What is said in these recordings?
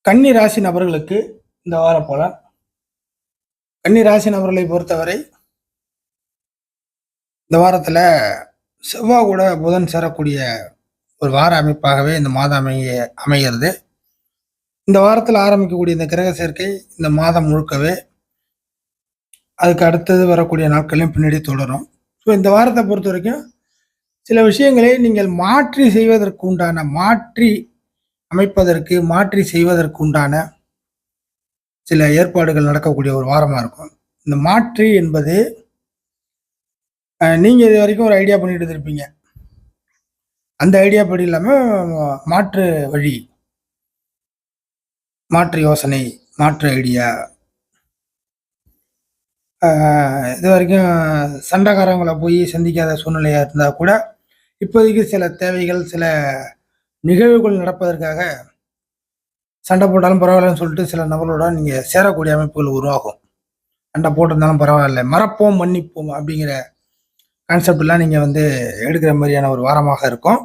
கன்னி ராசி நபர்களுக்கு இந்த வாரம் போல கன்னி ராசி நபர்களை பொறுத்தவரை இந்த வாரத்தில் செவ்வாய் கூட புதன் சேரக்கூடிய ஒரு வார அமைப்பாகவே இந்த மாதம் அமைகிறது. இந்த வாரத்தில் ஆரம்பிக்கக்கூடிய இந்த கிரக சேர்க்கை இந்த மாதம் முழுக்கவே அதுக்கு அடுத்தது வரக்கூடிய நாட்களையும் பின்னாடி தொடரும். ஸோ இந்த வாரத்தை பொறுத்த வரைக்கும் சில விஷயங்களை நீங்கள் மாற்றி செய்வதற்கு உண்டான மாற்றி செய்வதற்கு உண்டான சில ஏற்பாடுகள் நடக்கக்கூடிய ஒரு வாரமாக இருக்கும். இந்த மாற்றி என்பது நீங்கள் இது வரைக்கும் ஒரு ஐடியா பண்ணிட்டு இருப்பீங்க. அந்த ஐடியா படி இல்லாமல் மாற்று வழி, மாற்று யோசனை, மாற்று ஐடியா, இது வரைக்கும் சண்டைக்காரங்களை போய் சந்திக்காத சூழ்நிலையாக இருந்தால் கூட இப்போதைக்கு சில தேவைகள், சில நிகழ்வுகள் நடப்பதற்காக சண்டை போட்டாலும் பரவாயில்லன்னு சொல்லிட்டு சில நபர்களோட நீங்கள் சேரக்கூடிய அமைப்புகள் உருவாகும். சண்டை போட்டிருந்தாலும் பரவாயில்ல, மறப்போம் மன்னிப்போம் அப்படிங்கிற கான்செப்ட்லாம் நீங்கள் எடுக்கிற மாதிரியான ஒரு வாரமாக இருக்கும்.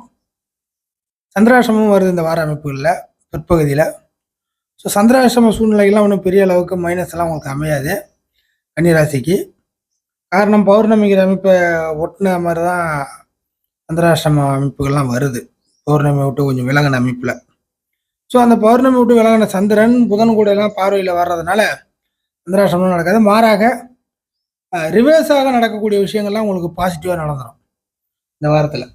சந்திராசிரமம் வருது இந்த வார அமைப்புகளில் பிற்பகுதியில். ஸோ சந்திராசிரம சூழ்நிலைகள்லாம் ஒன்றும் பெரிய அளவுக்கு மைனஸ் எல்லாம் உங்களுக்கு அமையாது கன்னிராசிக்கு. காரணம் பௌர்ணமிங்கிற அமைப்பை ஒட்டின மாதிரி தான் சந்திராசிரம அமைப்புகள்லாம் வருது. பௌர்ணமி விட்டு கொஞ்சம் விலகின அமைப்பில். ஸோ அந்த பௌர்ணமி விட்டு விலகின சந்திரன் புதன் கூட எல்லாம் பார்வையில் வர்றதுனால சந்திராசிரமம் நடக்காது. மாறாக ரிவர்ஸாக நடக்கக்கூடிய விஷயங்கள்லாம் உங்களுக்கு பாசிட்டிவாக நடந்துடும். இந்த வாரத்தில்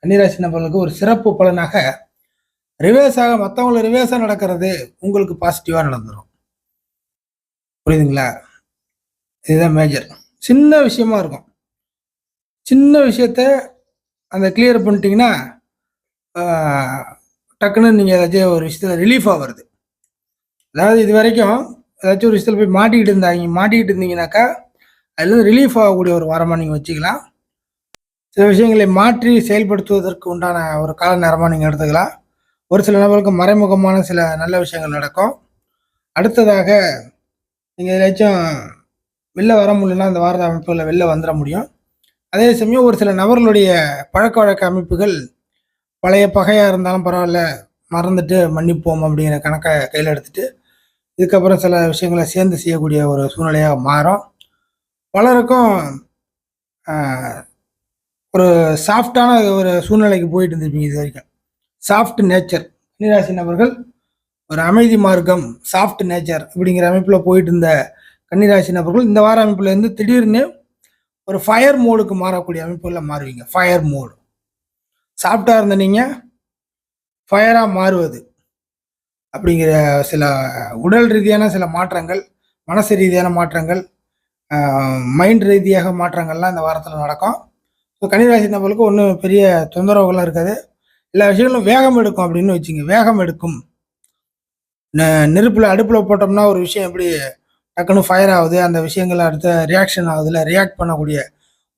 கன்னிராசி நபர்களுக்கு ஒரு சிறப்பு பலனாக ரிவர்ஸாக, மற்றவங்களை ரிவர்ஸாக நடக்கிறது உங்களுக்கு பாசிட்டிவாக நடந்துடும். புரியுதுங்களா? இதுதான் மேஜர். சின்ன விஷயமா இருக்கும். சின்ன விஷயத்த அந்த கிளியர் பண்ணிட்டீங்கன்னா டக்குன்னு நீங்கள் ஏதாச்சும் ஒரு விஷயத்தில் ரிலீஃபாக வருது. அதாவது இது வரைக்கும் ஏதாச்சும் ஒரு விஷயத்தில் போய் மாட்டிக்கிட்டு இருந்தீங்கன்னாக்கா அதுலேருந்து ரிலீஃப் ஆகக்கூடிய ஒரு வாரமாக நீங்கள் வச்சுக்கலாம். சில விஷயங்களை மாற்றி செயல்படுத்துவதற்கு உண்டான ஒரு கால நேரமாக நீங்கள் எடுத்துக்கலாம். ஒரு சில நபர்களுக்கு மறைமுகமான சில நல்ல விஷயங்கள் நடக்கும். அடுத்ததாக நீங்கள் ஏதாச்சும் வெளில வர முடியலன்னா இந்த வார அமைப்புகளில் வெளில வந்துட முடியும். அதே சமயம் ஒரு சில நபர்களுடைய பழக்க வழக்க அமைப்புகள் பழைய பகையாக இருந்தாலும் பரவாயில்ல, மறந்துட்டு மன்னிப்போம் அப்படிங்கிற கணக்கை கையில் எடுத்துட்டு இதுக்கப்புறம் சில விஷயங்களை சேர்ந்து செய்யக்கூடிய ஒரு சூழ்நிலையாக மாறும். பலருக்கும் ஒரு சாஃப்டான ஒரு சூழ்நிலைக்கு போயிட்டு இருந்திருப்பீங்க இது வரைக்கும். சாஃப்ட் நேச்சர் கன்னிராசி நபர்கள் ஒரு அமைதி மார்க்கம், சாஃப்ட் நேச்சர் அப்படிங்கிற அமைப்பில் போயிட்டு இருந்த கன்னிராசி நபர்கள் இந்த வார அமைப்புலேருந்து திடீர்னு ஒரு ஃபயர் மோடுக்கு மாறக்கூடிய அமைப்புகளில் மாறுவீங்க. ஃபயர் மோடு, சாஃப்டாக இருந்த நீங்கள் ஃபயராக மாறுவது அப்படிங்கிற சில உடல் ரீதியான சில மாற்றங்கள், மனசு ரீதியான மாற்றங்கள், மைண்ட் ரீதியாக மாற்றங்கள்லாம் இந்த வாரத்தில் நடக்கும். ஸோ கன்னிராசி நபர்களுக்கு ஒன்றும் பெரிய தொந்தரவுகள்லாம் இருக்காது. எல்லா விஷயங்களும் வேகம் எடுக்கும் அப்படின்னு வச்சுங்க. வேகம் எடுக்கும். நெருப்பில் அடுப்பில் போட்டோம்னா ஒரு விஷயம் எப்படி டக்குன்னு ஃபயர் ஆகுது, அந்த விஷயங்கள் அடுத்த ரியாக்ஷன் ஆகுதுல, ரியாக்ட் பண்ணக்கூடிய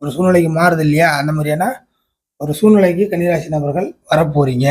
ஒரு சூழ்நிலைக்கு மாறுது இல்லையா? அந்த மாதிரியான ஒரு சூழ்நிலைக்கு கன்னிராசி நபர்கள் வரப்போறீங்க.